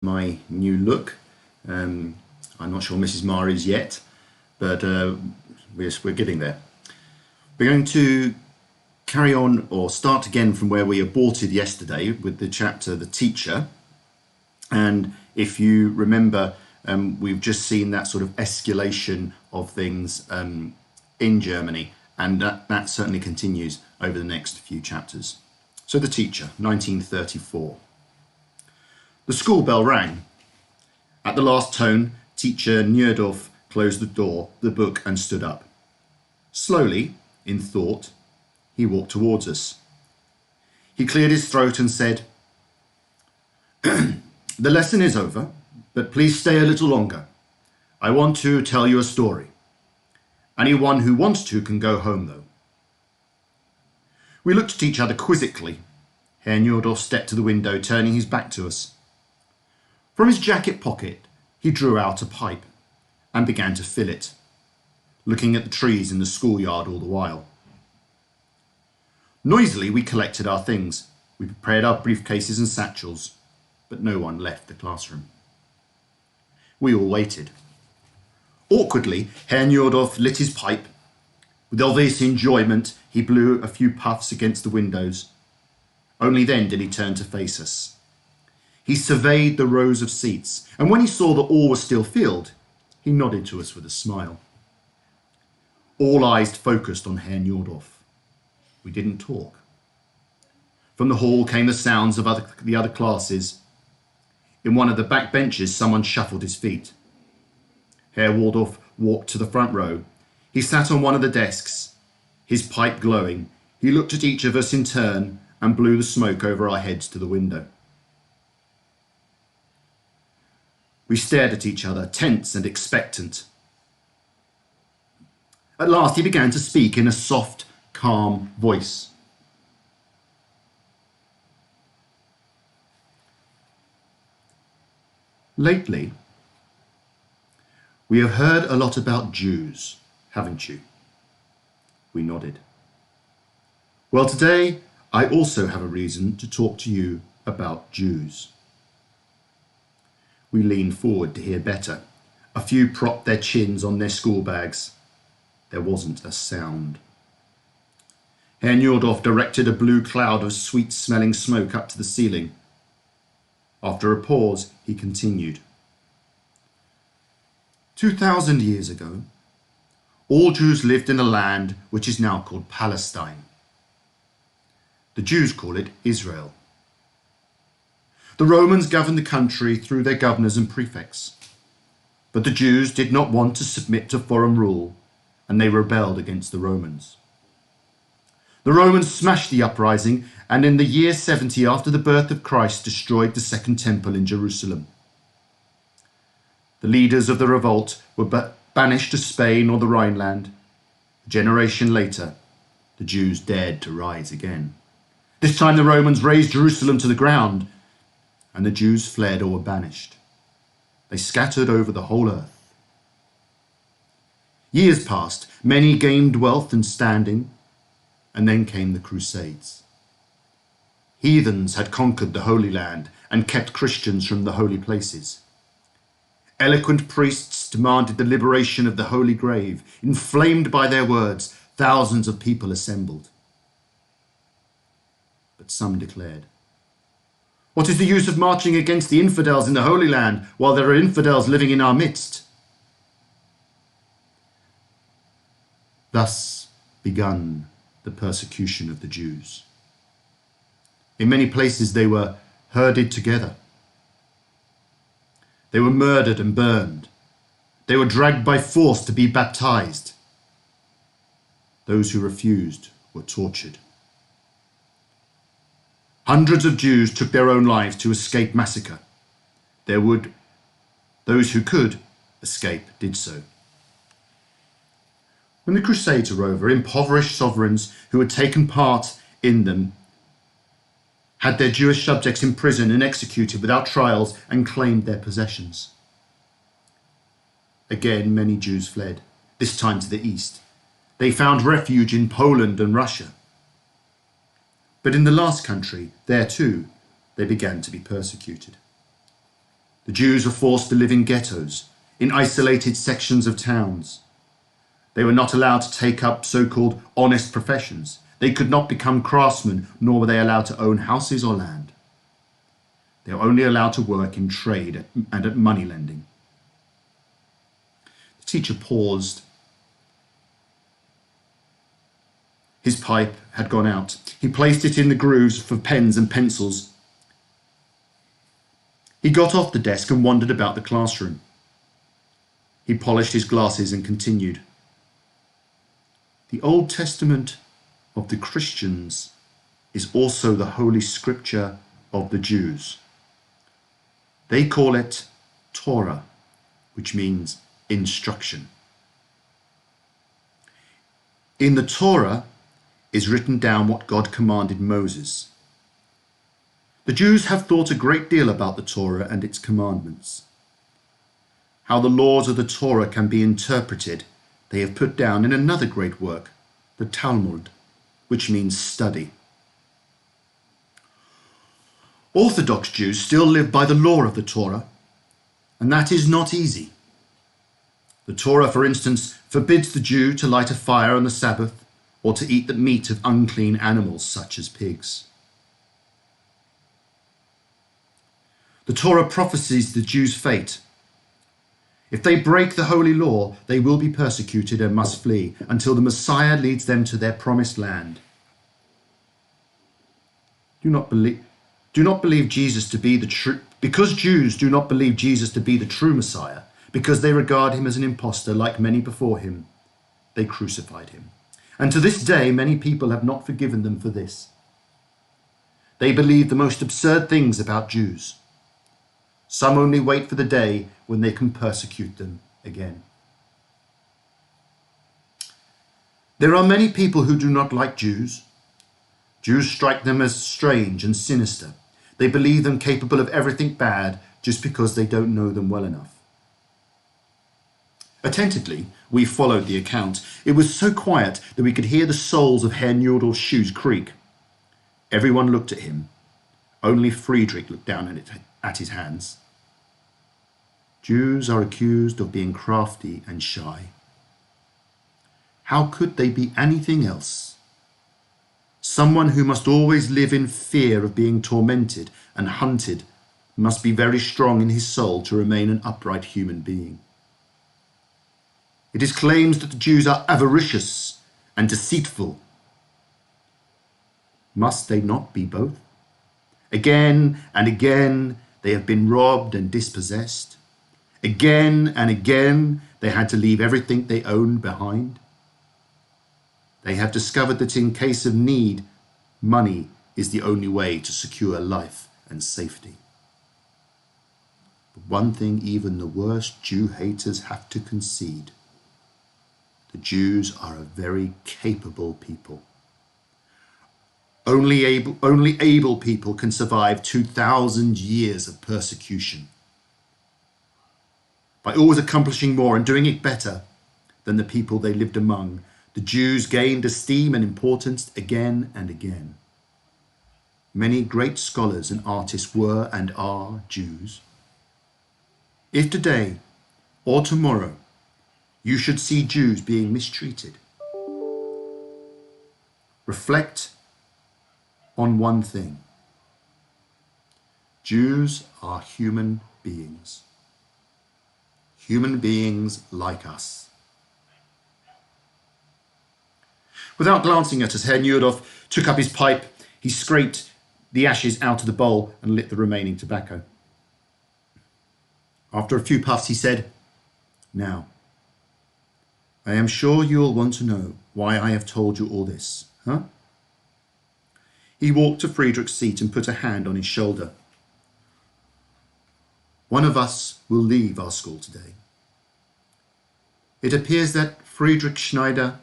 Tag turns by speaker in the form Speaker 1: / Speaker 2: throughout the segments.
Speaker 1: my new look. I'm not sure Mrs. Ma is yet, but we're getting there. We're going to carry on or start again from where we aborted yesterday with the chapter The Teacher. And if you remember, we've just seen that sort of escalation of things in Germany, and that certainly continues over the next few chapters. So The Teacher, 1934. The school bell rang. At the last tone, Teacher Neudorf closed the door, the book, and stood up. Slowly, in thought, he walked towards us. He cleared his throat and said, "The lesson is over, but please stay a little longer. I want to tell you a story. Anyone who wants to can go home, though." We looked at each other quizzically. Herr Neudorf stepped to the window, turning his back to us. From his jacket pocket, he drew out a pipe and began to fill it, looking at the trees in the schoolyard all the while. Noisily, we collected our things. We prepared our briefcases and satchels, but no one left the classroom. We all waited. Awkwardly, Herr Neudorf lit his pipe. With obvious enjoyment, he blew a few puffs against the windows. Only then did he turn to face us. He surveyed the rows of seats, and when he saw that all was still filled, he nodded to us with a smile. All eyes focused on Herr Neudorf. We didn't talk. From the hall came the sounds of the other classes. In one of the back benches, someone shuffled his feet. Herr Neudorf walked to the front row. He sat on one of the desks, his pipe glowing. He looked at each of us in turn and blew the smoke over our heads to the window. We stared at each other, tense and expectant. At last he began to speak in a soft, calm voice. "Lately, we have heard a lot about Jews, haven't you?" We nodded. "Well, today I also have a reason to talk to you about Jews." We leaned forward to hear better. A few propped their chins on their school bags. There wasn't a sound. Herr Neudorf directed a blue cloud of sweet-smelling smoke up to the ceiling. After a pause, he continued. 2,000 years ago, all Jews lived in a land which is now called Palestine. The Jews call it Israel. The Romans governed the country through their governors and prefects. But the Jews did not want to submit to foreign rule, and they rebelled against the Romans. The Romans smashed the uprising, and in the year 70 after the birth of Christ destroyed the Second Temple in Jerusalem. The leaders of the revolt were banished to Spain or the Rhineland. A generation later, the Jews dared to rise again. This time the Romans razed Jerusalem to the ground, and the Jews fled or were banished. They scattered over the whole earth. Years passed, many gained wealth and standing, and then came the Crusades. Heathens had conquered the Holy Land and kept Christians from the holy places. Eloquent priests demanded the liberation of the Holy Grave. Inflamed by their words, thousands of people assembled. But some declared, "What is the use of marching against the infidels in the Holy Land while there are infidels living in our midst?" Thus begun the persecution of the Jews. In many places they were herded together. They were murdered and burned. They were dragged by force to be baptized. Those who refused were tortured. Hundreds of Jews took their own lives to escape massacre. Those who could escape did so. When the Crusades were over, impoverished sovereigns who had taken part in them had their Jewish subjects imprisoned and executed without trials and claimed their possessions. Again, many Jews fled, this time to the east. They found refuge in Poland and Russia. But in the last country, there too, they began to be persecuted. The Jews were forced to live in ghettos, in isolated sections of towns. They were not allowed to take up so-called honest professions. They could not become craftsmen, nor were they allowed to own houses or land. They were only allowed to work in trade and at money lending. The teacher paused. His pipe had gone out. He placed it in the grooves for pens and pencils. He got off the desk and wandered about the classroom. He polished his glasses and continued. The Old Testament of the Christians is also the Holy Scripture of the Jews. They call it Torah, which means instruction. In the Torah is written down what God commanded Moses. The Jews have thought a great deal about the Torah and its commandments. How the laws of the Torah can be interpreted, they have put down in another great work, the Talmud, which means study. Orthodox Jews still live by the law of the Torah, and that is not easy. The Torah, for instance, forbids the Jew to light a fire on the Sabbath or to eat the meat of unclean animals such as pigs. The Torah prophesies the Jews' fate. If they break the holy law, they will be persecuted and must flee until the Messiah leads them to their promised land. Because Jews do not believe Jesus to be the true Messiah, because they regard him as an impostor like many before him, they crucified him. And to this day, many people have not forgiven them for this. They believe the most absurd things about Jews. Some only wait for the day when they can persecute them again. There are many people who do not like Jews. Jews strike them as strange and sinister. They believe them capable of everything bad just because they don't know them well enough. Attentively, we followed the account. It was so quiet that we could hear the soles of Herr Nurdel's shoes creak. Everyone looked at him. Only Friedrich looked down at his hands. Jews are accused of being crafty and shy. How could they be anything else? Someone who must always live in fear of being tormented and hunted must be very strong in his soul to remain an upright human being. It is claimed that the Jews are avaricious and deceitful. Must they not be both? Again and again they have been robbed and dispossessed. Again and again they had to leave everything they owned behind. They have discovered that in case of need, money is the only way to secure life and safety. But one thing even the worst Jew haters have to concede. The Jews are a very capable people. Only able people can survive 2,000 years of persecution. By always accomplishing more and doing it better than the people they lived among, the Jews gained esteem and importance again and again. Many great scholars and artists were and are Jews. If today or tomorrow you should see Jews being mistreated, reflect on one thing. Jews are human beings. Human beings like us. Without glancing at us, Herr Nurdorf took up his pipe. He scraped the ashes out of the bowl and lit the remaining tobacco. After a few puffs, he said, "Now, I am sure you'll want to know why I have told you all this, huh?" He walked to Friedrich's seat and put a hand on his shoulder. One of us will leave our school today. It appears that Friedrich Schneider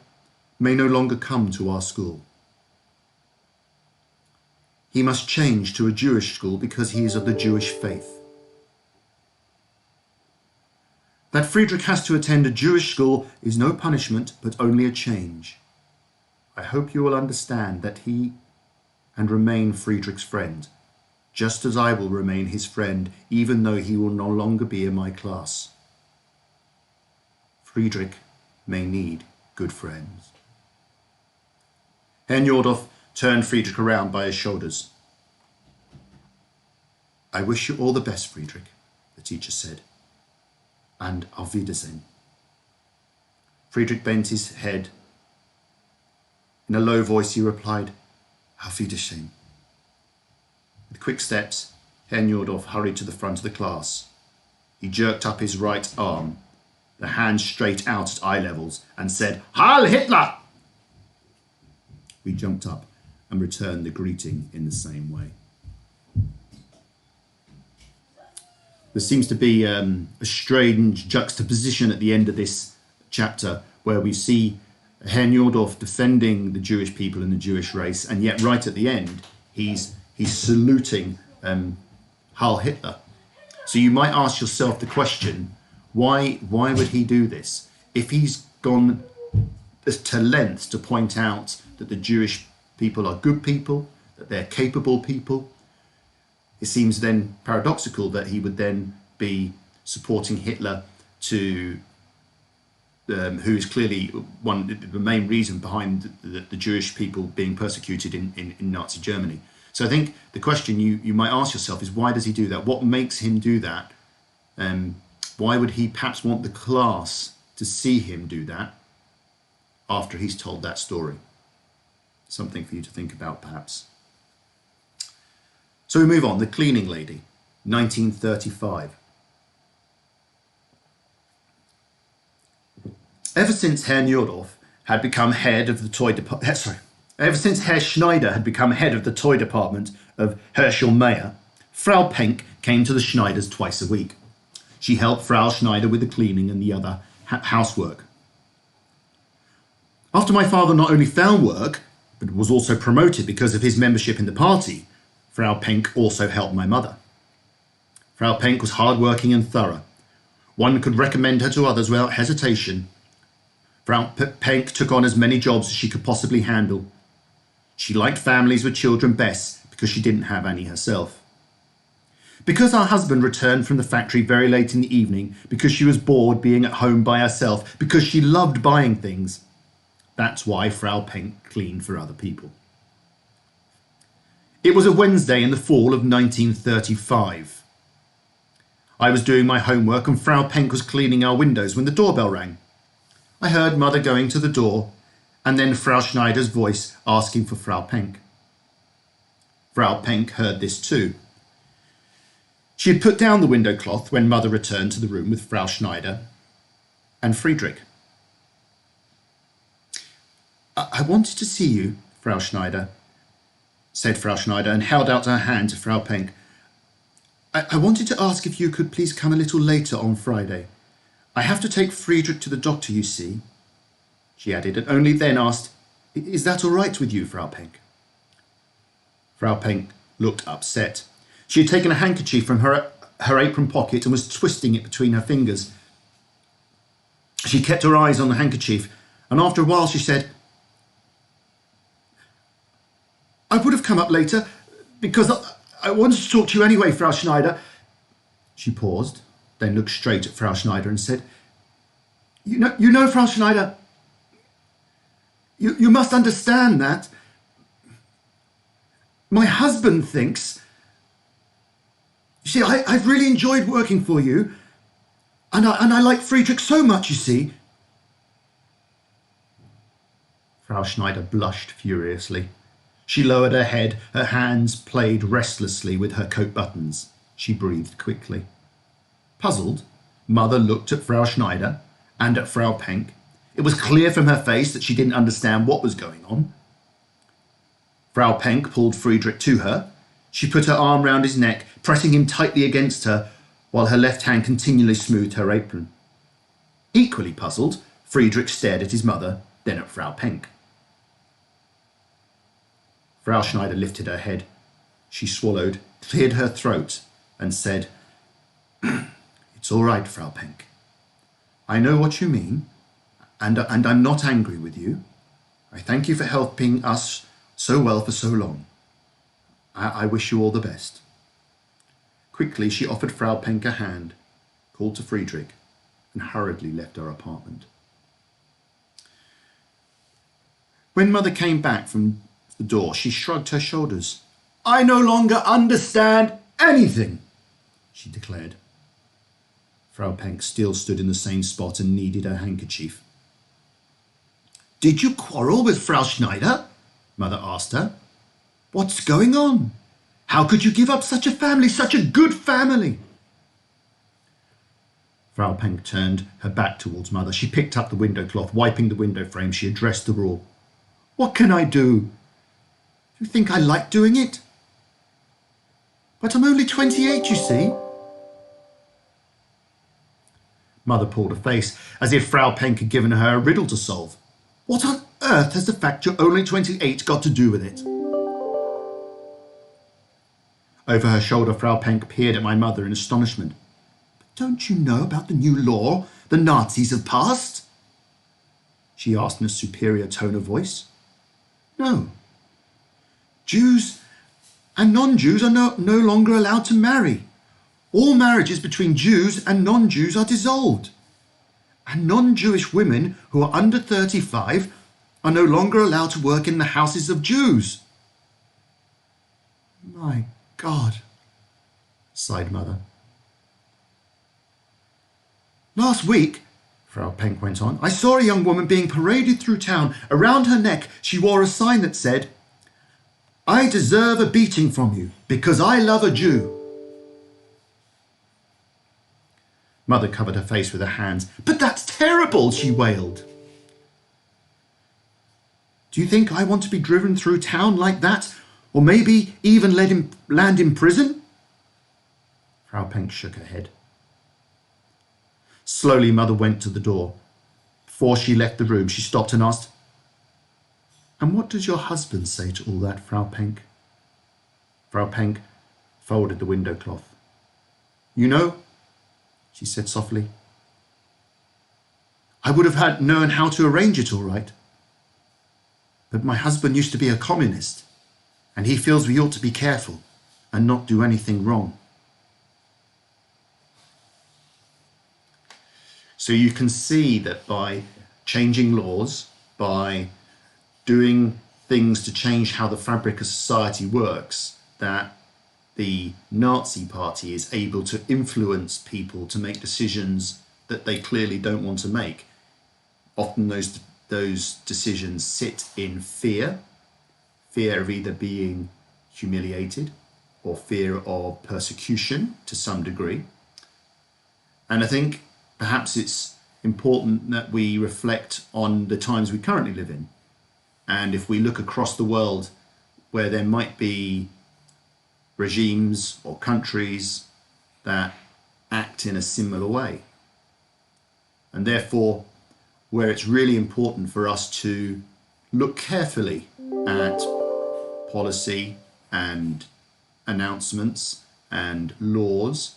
Speaker 1: may no longer come to our school. He must change to a Jewish school because he is of the Jewish faith. That Friedrich has to attend a Jewish school is no punishment, but only a change. I hope you will understand that he and remain Friedrich's friend, just as I will remain his friend, even though he will no longer be in my class. Friedrich may need good friends. Herr Njordorf turned Friedrich around by his shoulders. I wish you all the best, Friedrich, the teacher said, and auf Wiedersehen. Friedrich bent his head. In a low voice he replied, Auf Wiedersehen. With quick steps, Herr Njordorf hurried to the front of the class. He jerked up his right arm, the hand straight out at eye levels, and said, Heil Hitler! We jumped up and returned the greeting in the same way. There seems to be a strange juxtaposition at the end of this chapter where we see Herr Njordorf defending the Jewish people and the Jewish race, and yet right at the end he's saluting Heil Hitler. So you might ask yourself the question, why would he do this? If he's gone to lengths to point out that the Jewish people are good people, that they're capable people, it seems then paradoxical that he would then be supporting Hitler, who is clearly the main reason behind the Jewish people being persecuted in Nazi Germany. So I think the question you might ask yourself is, why does he do that? What makes him do that? Why would he perhaps want the class to see him do that after he's told that story? Something for you to think about, perhaps. So we move on. The Cleaning Lady, 1935. Ever since Herr Njordorf had become head of the toy department, ever since Herr Schneider had become head of the toy department of Herschel Mayer, Frau Penck came to the Schneiders twice a week. She helped Frau Schneider with the cleaning and the other housework. After my father not only found work, but was also promoted because of his membership in the party, Frau Penck also helped my mother. Frau Penck was hard-working and thorough. One could recommend her to others without hesitation. Frau Penck took on as many jobs as she could possibly handle. She liked families with children best because she didn't have any herself. Because our husband returned from the factory very late in the evening, because she was bored being at home by herself, because she loved buying things, that's why Frau Penck cleaned for other people. It was a Wednesday in the fall of 1935. I was doing my homework and Frau Penck was cleaning our windows when the doorbell rang. I heard Mother going to the door and then Frau Schneider's voice asking for Frau Penck. Frau Penck heard this too. She had put down the window cloth when Mother returned to the room with Frau Schneider and Friedrich. I wanted to see you, said Frau Schneider, and held out her hand to Frau Penck. I wanted to ask if you could please come a little later on Friday. I have to take Friedrich to the doctor, you see, she added, and only then asked, Is that all right with you, Frau Penck? Frau Penck looked upset. She had taken a handkerchief from her apron pocket and was twisting it between her fingers. She kept her eyes on the handkerchief, and after a while she said, I would have come up later because I wanted to talk to you anyway, Frau Schneider. She paused, then looked straight at Frau Schneider and said, You know, Frau Schneider, you must understand that my husband thinks, you see, I've really enjoyed working for you, and I like Friedrich so much, you see. Frau Schneider blushed furiously. She lowered her head, her hands played restlessly with her coat buttons. She breathed quickly. Puzzled, Mother looked at Frau Schneider and at Frau Penck. It was clear from her face that she didn't understand what was going on. Frau Penck pulled Friedrich to her. She put her arm round his neck, pressing him tightly against her, while her left hand continually smoothed her apron. Equally puzzled, Friedrich stared at his mother, then at Frau Penck. Frau Schneider lifted her head. She swallowed, cleared her throat, and said, It's all right, Frau Penck. I know what you mean, and I'm not angry with you. I thank you for helping us so well for so long. I wish you all the best. Quickly she offered Frau Penck a hand, called to Friedrich, and hurriedly left her apartment. When Mother came back from the door, she shrugged her shoulders. "I no longer understand anything," she declared. Frau Penck still stood in the same spot and kneaded her handkerchief. "Did you quarrel with Frau Schneider?" Mother asked her. "What's going on? How could you give up such a family, such a good family?" Frau Penck turned her back towards Mother. She picked up the window cloth. Wiping the window frame, she addressed the roar. "What can I do? You think I like doing it? But I'm only 28, you see." Mother pulled a face, as if Frau Penck had given her a riddle to solve. "What on earth has the fact you're only 28 got to do with it?" Over her shoulder, Frau Penck peered at my mother in astonishment. "But don't you know about the new law the Nazis have passed?" she asked in a superior tone of voice. "No. Jews and non-Jews are no longer allowed to marry. All marriages between Jews and non-Jews are dissolved. And non-Jewish women who are under 35 are no longer allowed to work in the houses of Jews." "My God," sighed Mother. "Last week," Frau Penck went on, "I saw a young woman being paraded through town. Around her neck she wore a sign that said, 'I deserve a beating from you because I love a Jew.'" Mother covered her face with her hands. "But that's terrible," she wailed. "Do you think I want to be driven through town like that? Or maybe even land in prison?" Frau Penck shook her head. Slowly, Mother went to the door. Before she left the room, she stopped and asked, "And what does your husband say to all that, Frau Penck?" Frau Penck folded the window cloth. "You know," she said softly, "I would have known how to arrange it all right. But my husband used to be a communist, and he feels we ought to be careful and not do anything wrong." So you can see that by changing laws, by doing things to change how the fabric of society works, that the Nazi Party is able to influence people to make decisions that they clearly don't want to make. Often those decisions sit in fear of either being humiliated or fear of persecution to some degree. And I think perhaps it's important that we reflect on the times we currently live in. And if we look across the world where there might be regimes or countries that act in a similar way. And therefore, where it's really important for us to look carefully at policy and announcements and laws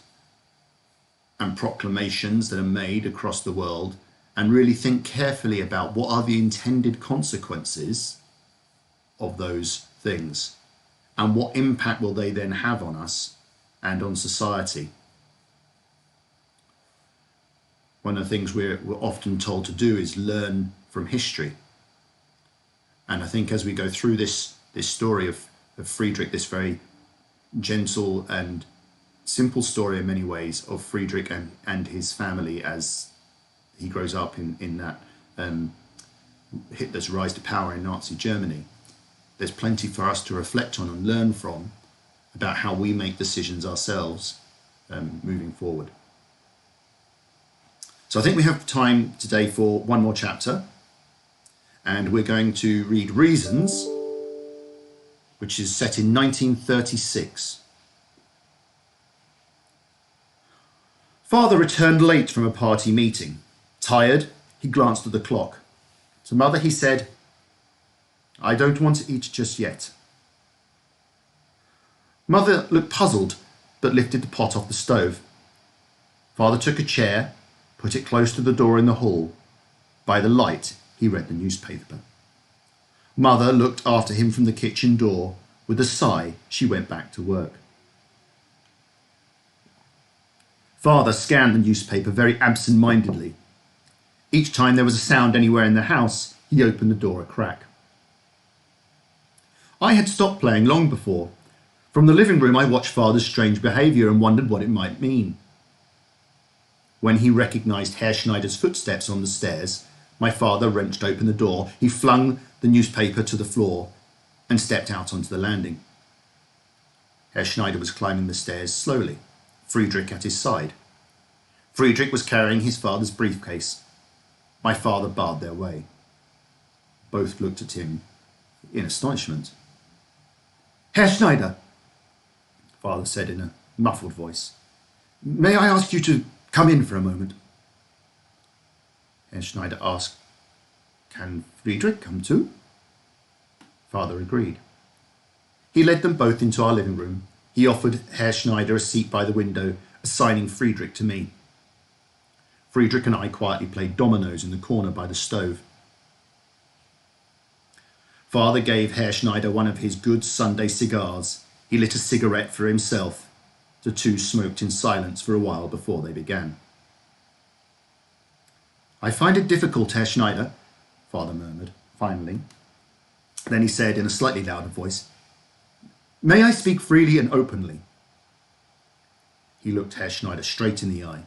Speaker 1: and proclamations that are made across the world, and really think carefully about what are the intended consequences of those things and what impact will they then have on us and on society. One of the things we're often told to do is learn from history. And I think as we go through this story of Friedrich, this very gentle and simple story in many ways of Friedrich and his family as he grows up in that Hitler's rise to power in Nazi Germany, there's plenty for us to reflect on and learn from about how we make decisions ourselves moving forward. So I think we have time today for one more chapter, and we're going to read Reasons, which is set in 1936. Father returned late from a party meeting. Tired, he glanced at the clock. To Mother he said, "I don't want to eat just yet." Mother looked puzzled, but lifted the pot off the stove. Father took a chair, put it close to the door in the hall. By the light, he read the newspaper. Mother looked after him from the kitchen door. With a sigh, she went back to work. Father scanned the newspaper very absent-mindedly. Each time there was a sound anywhere in the house, he opened the door a crack. I had stopped playing long before. From the living room I watched Father's strange behaviour and wondered what it might mean. When he recognised Herr Schneider's footsteps on the stairs, my father wrenched open the door. He flung the newspaper to the floor and stepped out onto the landing. Herr Schneider was climbing the stairs slowly, Friedrich at his side. Friedrich was carrying his father's briefcase. My father barred their way. Both looked at him in astonishment. "Herr Schneider," Father said in a muffled voice, "may I ask you to come in for a moment?" Herr Schneider asked, "Can Friedrich come too?" Father agreed. He led them both into our living room. He offered Herr Schneider a seat by the window, assigning Friedrich to me. Friedrich and I quietly played dominoes in the corner by the stove. Father gave Herr Schneider one of his good Sunday cigars. He lit a cigarette for himself. The two smoked in silence for a while before they began. "I find it difficult, Herr Schneider," Father murmured, finally. Then he said in a slightly louder voice, "May I speak freely and openly?" He looked Herr Schneider straight in the eye.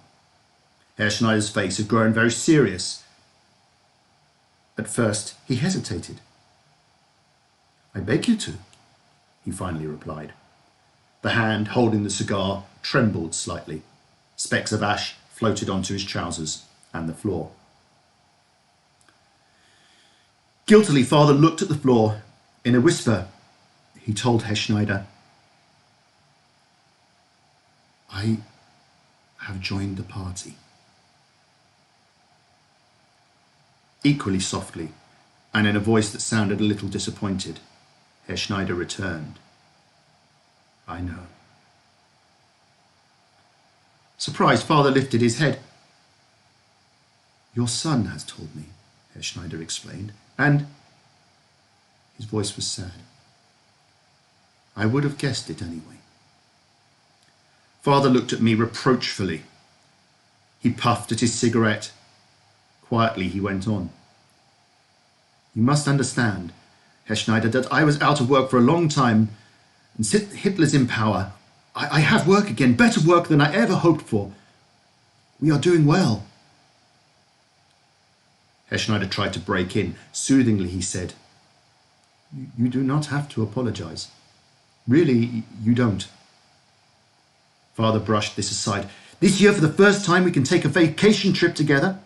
Speaker 1: Herr Schneider's face had grown very serious. At first, he hesitated. "I beg you to," he finally replied. The hand holding the cigar trembled slightly. Specks of ash floated onto his trousers and the floor. Guiltily, Father looked at the floor. In a whisper, he told Herr Schneider, "I have joined the party." Equally softly, and in a voice that sounded a little disappointed, Herr Schneider returned, "I know." Surprised, Father lifted his head. "Your son has told me," Herr Schneider explained, and his voice was sad. "I would have guessed it anyway." Father looked at me reproachfully. He puffed at his cigarette. Quietly, he went on. "You must understand, Herr Schneider, that I was out of work for a long time, and since Hitler's in power, I have work again, better work than I ever hoped for. We are doing well." Herr Schneider tried to break in. Soothingly, he said, You do not have to apologize. Really, you don't." Father brushed this aside. "This year, for the first time, we can take a vacation trip together,"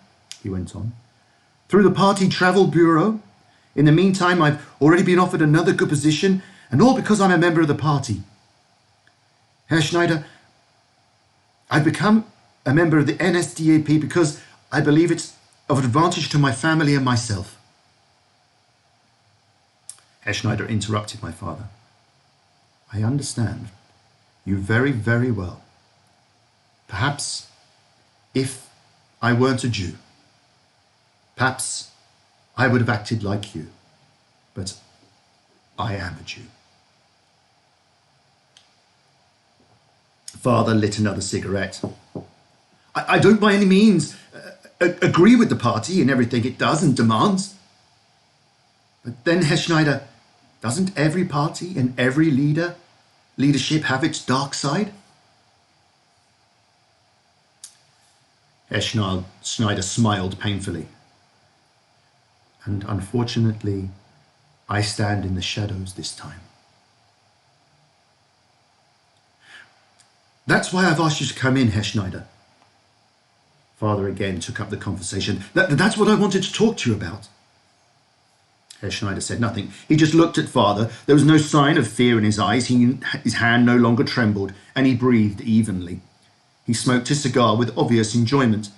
Speaker 1: he went on, "through the party travel bureau. In the meantime, I've already been offered another good position, and all because I'm a member of the party. Herr Schneider, I've become a member of the NSDAP because I believe it's of advantage to my family and myself." Herr Schneider interrupted my father. "I understand you very, very well. Perhaps if I weren't a Jew, perhaps I would have acted like you, but I am a Jew." Father lit another cigarette. I don't by any means agree with the party in everything it does and demands. But then, Herr Schneider, doesn't every party and every leadership have its dark side? Herr Schneider smiled painfully. "And unfortunately, I stand in the shadows this time." "That's why I've asked you to come in, Herr Schneider." Father again took up the conversation. That's what I wanted to talk to you about." Herr Schneider said nothing. He just looked at Father. There was no sign of fear in his eyes. His hand no longer trembled, and he breathed evenly. He smoked his cigar with obvious enjoyment.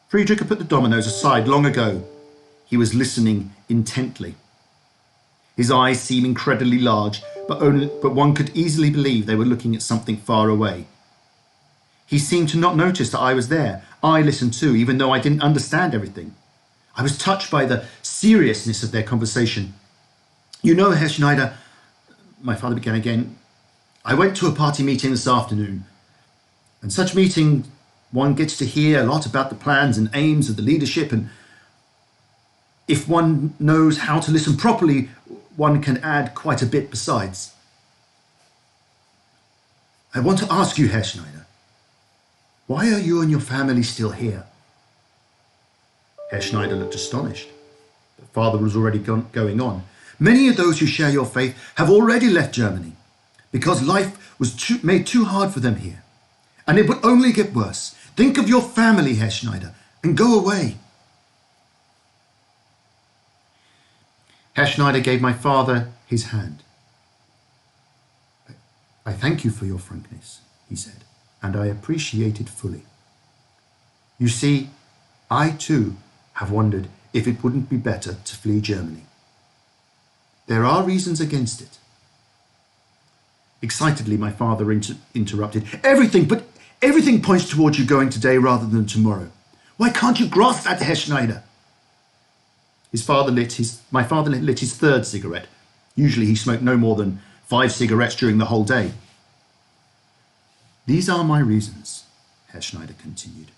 Speaker 1: Friedrich had put the dominoes aside long ago. He was listening intently. His eyes seemed incredibly large, but one could easily believe they were looking at something far away. He seemed to not notice that I was there. I listened too, even though I didn't understand everything. I was touched by the seriousness of their conversation. "You know, Herr Schneider," my father began again, "I went to a party meeting this afternoon. And such meeting, one gets to hear a lot about the plans and aims of the leadership, and if one knows how to listen properly, one can add quite a bit besides. I want to ask you, Herr Schneider, why are you and your family still here? Herr Schneider looked astonished, but Father was already going on. Many of those who share your faith have already left Germany because life was made too hard for them here. And it would only get worse. Think of your family, Herr Schneider, and go away. Herr Schneider gave my father his hand. I thank you for your frankness, he said, and I appreciate it fully. You see, I too have wondered if it wouldn't be better to flee Germany. There are reasons against it. Excitedly, my father interrupted. Everything points towards you going today rather than tomorrow. Why can't you grasp that, Herr Schneider? My father lit his third cigarette. Usually he smoked no more than 5 cigarettes during the whole day. These are my reasons, Herr Schneider continued.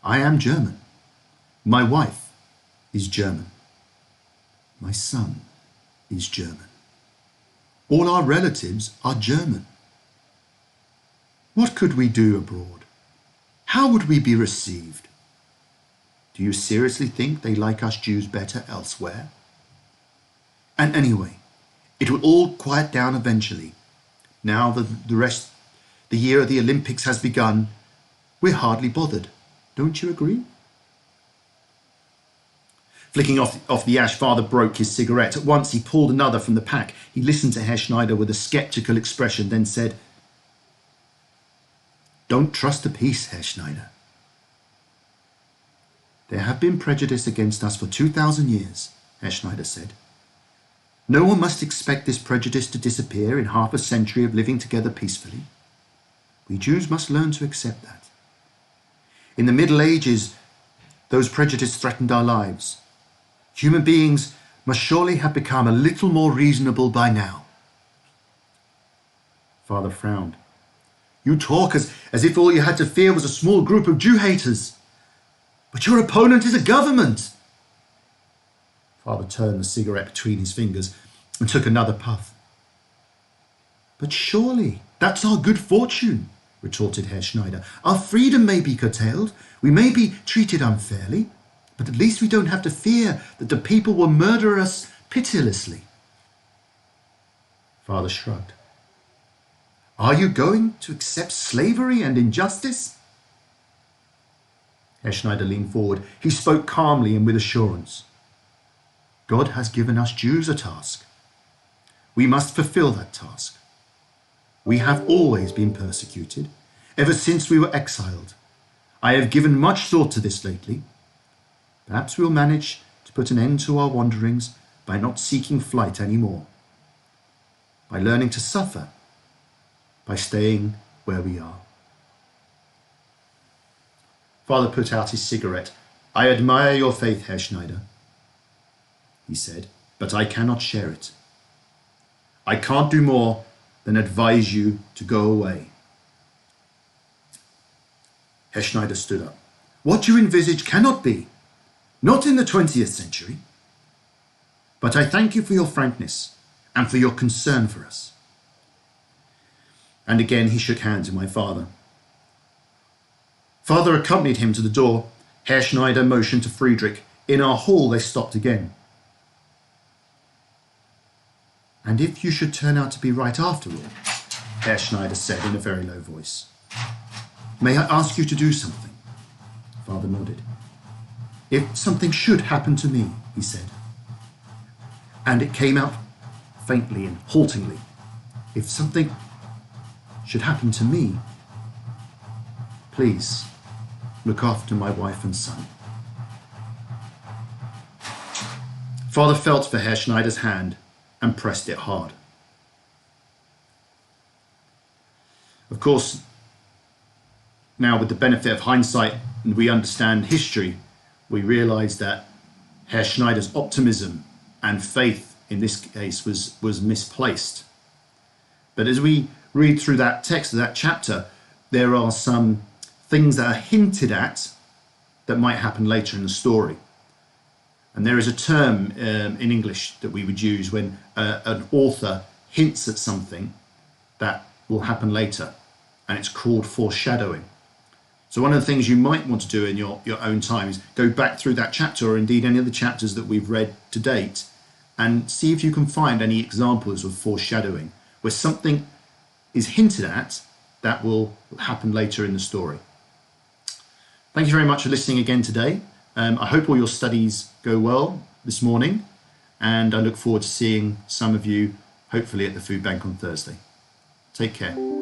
Speaker 1: I am German. My wife is German. My son is German. All our relatives are German. What could we do abroad? How would we be received? Do you seriously think they like us Jews better elsewhere? And anyway, it will all quiet down eventually. Now that the year of the Olympics has begun, we're hardly bothered. Don't you agree? Flicking off the ash, Father broke his cigarette. At once he pulled another from the pack. He listened to Herr Schneider with a sceptical expression, then said, Don't trust the peace, Herr Schneider. There have been prejudice against us for 2,000 years, Herr Schneider said. No one must expect this prejudice to disappear in half a century of living together peacefully. We Jews must learn to accept that. In the Middle Ages, those prejudices threatened our lives. Human beings must surely have become a little more reasonable by now. Father frowned. You talk as if all you had to fear was a small group of Jew haters. But your opponent is a government. Father turned the cigarette between his fingers and took another puff. But surely that's our good fortune, retorted Herr Schneider. Our freedom may be curtailed, we may be treated unfairly, but at least we don't have to fear that the people will murder us pitilessly. Father shrugged. Are you going to accept slavery and injustice? Herr Schneider leaned forward. He spoke calmly and with assurance. God has given us Jews a task. We must fulfill that task. We have always been persecuted, ever since we were exiled. I have given much thought to this lately. Perhaps we'll manage to put an end to our wanderings by not seeking flight anymore, by learning to suffer, by staying where we are. Father put out his cigarette. I admire your faith, Herr Schneider, he said, but I cannot share it. I can't do more than advise you to go away. Herr Schneider stood up. What you envisage cannot be, not in the 20th century. But I thank you for your frankness and for your concern for us. And again he shook hands with my father. Father accompanied him to the door. Herr Schneider motioned to Friedrich. In our hall they stopped again. And if you should turn out to be right after all, Herr Schneider said in a very low voice, may I ask you to do something? Father nodded. If something should happen to me, he said, and it came out faintly and haltingly, if something should happen to me, please look after my wife and son. Father felt for Herr Schneider's hand and pressed it hard. Of course, now with the benefit of hindsight and we understand history, we realise that Herr Schneider's optimism and faith in this case was misplaced. But as we read through that text of that chapter, there are some things that are hinted at that might happen later in the story. And there is a term in English that we would use when an author hints at something that will happen later, and it's called foreshadowing. So one of the things you might want to do in your own time is go back through that chapter, or indeed any of the chapters that we've read to date, and see if you can find any examples of foreshadowing where something is hinted at that will happen later in the story. Thank you very much for listening again today. I hope all your studies go well this morning, and I look forward to seeing some of you hopefully at the food bank on Thursday. Take care.